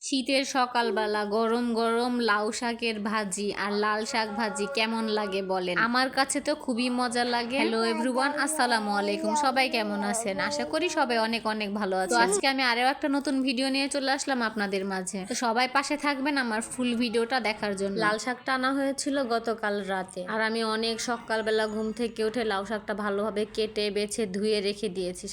শীতের সকালবেলা গরম গরম লাউ শাকের ভাজি আর লাল শাক ভাজি কেমন লাগে বলেন? আমার কাছে তো খুবই মজা লাগে। হ্যালো এভরিওয়ান, আসসালামু আলাইকুম। সবাই কেমন আছেন? আশা করি সবাই অনেক অনেক ভালো আছে। আজকে আমি আরো একটা নতুন ভিডিও নিয়ে চলে আসলাম আপনাদের মাঝে। তো সবাই পাশে থাকবেন আমার ফুল ভিডিওটা দেখার জন্য। লাল শাকটা আনা হয়েছিল গতকাল রাতে, আর আমি অনেক সকালবেলা ঘুম থেকে উঠে লাউ শাকটা ভালোভাবে কেটে বেছে ধুয়ে রেখে দিয়েছি।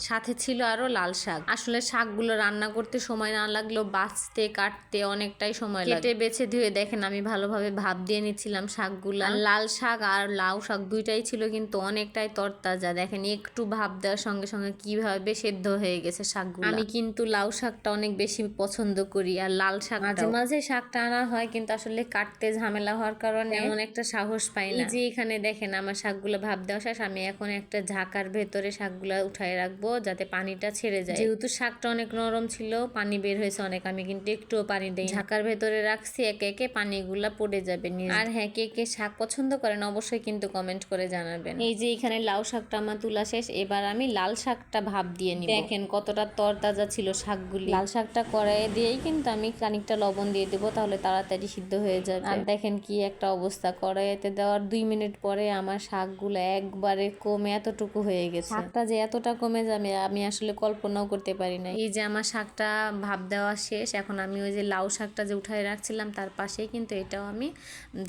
সাথে ছিল আরো লাল শাক। আসলে শাকগুলো রান্না করতে সময় না লাগলেও বাছতে কাটতে অনেকটাই সময় লাগে। কেটে বেছে ধুয়ে দেখেন আমি ভালোভাবে ভাপ দিয়ে নিচ্ছিলাম শাকগুলা। লাল শাক আর লাউ শাক দুইটাই ছিল কিন্তু অনেকটাই তরতাজা। দেখেন একটু ভাপ দেওয়ার সঙ্গে সঙ্গে কিভাবে সেদ্ধ হয়ে গেছে শাকগুলো। আমি কিন্তু লাউ শাকটা অনেক বেশি পছন্দ করি, আর লাল শাক মাঝে মাঝে শাকটা আনা হয় কিন্তু আসলে কাটতে ঝামেলা হওয়ার কারণে এমন একটা সাহস পাই না। এই যে এখানে দেখেন আমার শাকগুলো ভাপ দেওয়া শেষ। আমি এখন একটা ঝাঁকার ভেতরে শাকগুলা উঠায় রাখবো যাতে পানিটা ছেড়ে যায়। যেহেতু শাকটা অনেক নরম ছিল, পানি বের হয়েছে অনেক, আমি কিন্তু একটুও পানি দেই। ঝাঁকার ভেতরে রাখছি, একে একে পানিগুলা পড়ে যাবে। আর হ্যাঁ, কে কে শাক পছন্দ করেন অবশ্যই কিন্তু কমেন্ট করে জানাবেন। এই যে এখানে লাউ শাকটা আমার তুলা শেষ, এবার আমি লাল শাকটা ভাপ দিয়ে নিব। দেখেন কতটা তরতাজা ছিল শাকগুলি। লাল শাকটা কড়াইয়ে দিয়েই কিন্তু আমি খানিকটা লবণ দিয়ে দেবো, তাহলে তাড়াতাড়ি সিদ্ধ হয়ে যাবে। আর দেখেন কি একটা অবস্থা, কড়াইতে দেওয়ার 2 মিনিট পরে আমার শাকগুলো একবারে কমে এতটুকু হয়ে গেছে। শাকটা যে এতটা কমে যাবে আমি আসলে কল্পনাও করতে পারি না। এই যে আমার শাকটা ভাপ দেওয়া শেষ, এখন আমি ওই যে লাউ শাকটা যে উঠায় রাখছিলাম তার পাশেই কিন্তু এটাও আমি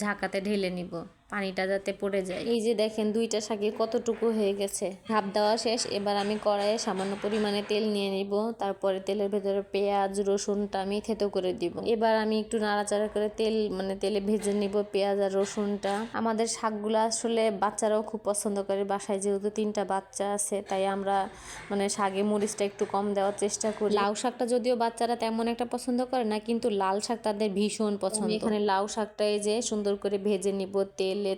ঝাঁকাতে ঢেলে নিব, পানিটা যাতে পড়ে যায়। এই যে দেখেন দুইটা শাকে কতটুকু হয়ে গেছে। ভাপ দেওয়া শেষ, এবার আমি কড়াইয়ে সামান্য পরিমাণে তেল নিয়ে নিব। তারপরে তেলের ভেতরে পেঁয়াজ রসুনটা আমি থেতো করে দিব। এবার আমি একটু নাড়াচাড়া করে তেলে ভেজে নিব পেঁয়াজ আর রসুনটা। আমাদের শাকগুলো আসলে বাচ্চারাও খুব পছন্দ করে। বাসায় যেহেতু 3টা বাচ্চা আছে, তাই আমরা শাকে মরিচটা একটু কম দেওয়ার চেষ্টা করি। লাউ শাকটা যদিও বাচ্চারা তেমন একটা পছন্দ করে না, কিন্তু লাল শাক তাদের ভীষণ পছন্দ। এখানে লাউ শাকটা এই যে সুন্দর করে ভেজে নিব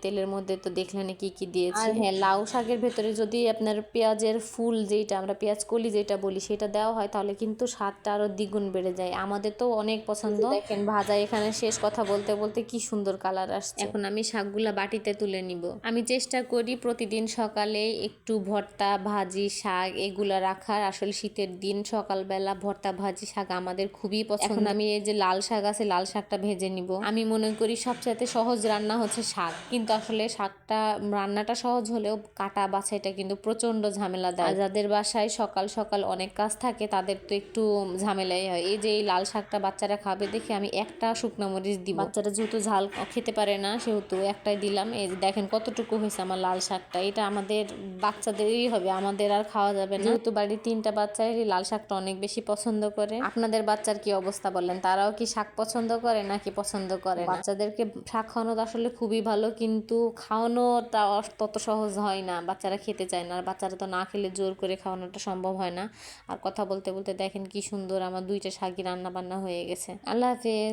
তেলের মধ্যে। তো দেখলেন কি কি দিয়েছি। আর হ্যাঁ, লাউ শাকের ভেতরে যদি আপনার পেঁয়াজের ফুল, যেটা আমরা পেঁয়াজ কলি যেটা বলি, সেটা দেওয়া হয় তাহলে কিন্তু স্বাদটা আরো দ্বিগুণ বেড়ে যায়। আমাদের তো অনেক পছন্দ। দেখেন ভাজা এখানে শেষ, কথা বলতে বলতে কি সুন্দর কালার আসছে। এখন আমি শাকগুলা বাটিতে তুলে নিব। আমি চেষ্টা করি প্রতিদিন সকালে একটু ভর্তা ভাজি শাক এগুলা রাখার। আসলে শীতের দিন সকালবেলা ভর্তা ভাজি শাক আমাদের খুবই পছন্দ। আমি এই যে লাল শাক আছে, লাল শাকটা ভেজে নিব। আমি মনে করি সবচাইতে সহজ রান্না হচ্ছে শাক, কিন্তু আসলে শাকটা রান্নাটা সহজ হলেও কাটা বাছাইটা কিন্তু প্রচন্ড ঝামেলা দেয়। যাদের বাসায় সকাল সকাল অনেক কাজ থাকে তাদের তো একটু ঝামেলাই হয়। এই যে এই লাল শাকটা বাচ্চারা খাবে দেখে আমি একটা শুকনো মরিচ দিব। বাচ্চারা যেহেতু ঝাল খেতে পারে না সেহেতু একটাই দিলাম। এই দেখেন কতটুকু হয়েছে আমার লাল শাকটা। এটা আমাদের বাচ্চাদেরই হবে, আমাদের আর খাওয়া যাবে না। যেহেতু বাড়ির 3টা বাচ্চাই লাল শাকটা অনেক বেশি পছন্দ করে। আপনাদের বাচ্চার কি অবস্থা বলেন? তারাও কি শাক পছন্দ করে নাকি পছন্দ করে? বাচ্চাদেরকে শাক খাওয়ানো তো আসলে খুবই ভালো, কিন্তু খাওয়ানোটা তত সহজ হয় না। বাচ্চারা খেতে চায় না, আর বাচ্চারা তো না খেলে জোর করে খাওয়ানোটা সম্ভব হয় না। আর কথা বলতে বলতে দেখেন কি সুন্দর আমার 2টা শাকই রান্না বান্না হয়ে গেছে। আল্লাহ হাফেজ।